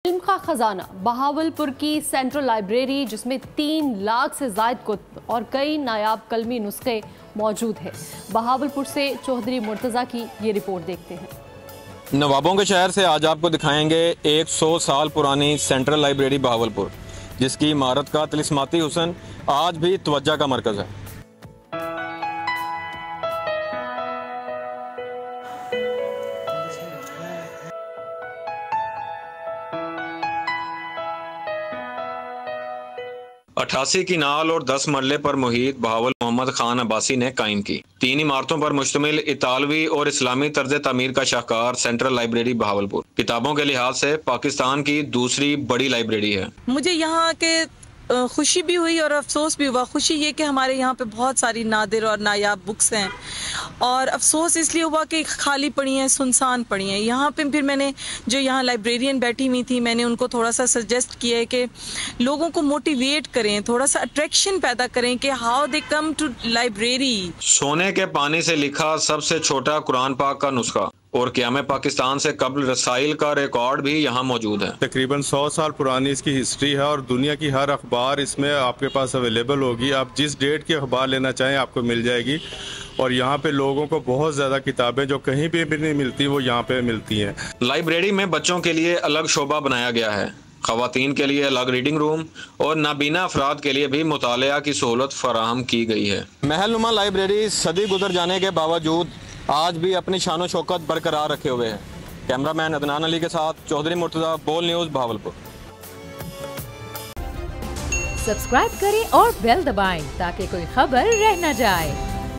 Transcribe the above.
इल्म का खजाना बहावलपुर की सेंट्रल लाइब्रेरी, जिसमें 3 लाख से जायद कुतुब और कई नायाब कलमी नुस्खे मौजूद है। बहावलपुर से चौधरी मुर्तज़ा की ये रिपोर्ट देखते हैं। नवाबों के शहर से आज आपको दिखाएंगे 100 साल पुरानी सेंट्रल लाइब्रेरी बहावलपुर, जिसकी इमारत का तिलिस्माती हुस्न आज भी तवज्जो का मरकज़ है। अठासी की नाल और 10 मरले पर मुहित बहावल मोहम्मद खान अब्बासी ने कायम की। 3 इमारतों पर मुश्तमिल इतालवी और इस्लामी तर्ज तामीर का शाहकार सेंट्रल लाइब्रेरी बहावलपुर किताबों के लिहाज से पाकिस्तान की दूसरी बड़ी लाइब्रेरी है। मुझे यहाँ के खुशी भी हुई और अफसोस भी हुआ। खुशी ये कि हमारे यहाँ पे बहुत सारी नादिर और नायाब बुक्स हैं, और अफसोस इसलिए हुआ कि खाली पड़ी हैं, सुनसान पड़ी हैं। यहाँ पे फिर मैंने जो यहाँ लाइब्रेरियन बैठी हुई थी, मैंने उनको थोड़ा सा सजेस्ट किया है कि लोगों को मोटिवेट करें, थोड़ा सा अट्रैक्शन पैदा करें कि how they come to library. सोने के पानी से लिखा सबसे छोटा कुरान पाक का नुस्खा और क़याम पाकिस्तान से कब्ल रसाइल का रिकॉर्ड भी यहाँ मौजूद है। तकरीबन 100 साल पुरानी इसकी हिस्ट्री है और दुनिया की हर अखबार इसमें आपके पास अवेलेबल होगी। आप जिस डेट की अखबार लेना चाहें आपको मिल जाएगी। और यहाँ पे लोगों को बहुत ज़्यादा किताबें जो कहीं पे भी नहीं मिलती वो यहाँ पे मिलती हैं। लाइब्रेरी में बच्चों के लिए अलग शोबा बनाया गया है, ख़वातीन के लिए अलग रीडिंग रूम और नाबीना अफराद के लिए भी मुतालिया की सहूलत फराहम की गई है। महलनुमा लाइब्रेरी सदी गुजर जाने के बावजूद आज भी अपनी शान शौकत बरकरार रखे हुए है। कैमरामैन अदनान अली के साथ चौधरी मुर्तज़ा, बोल न्यूज़, बहावलपुर। सब्सक्राइब करें और बेल दबाएं ताकि कोई खबर रह न जाए।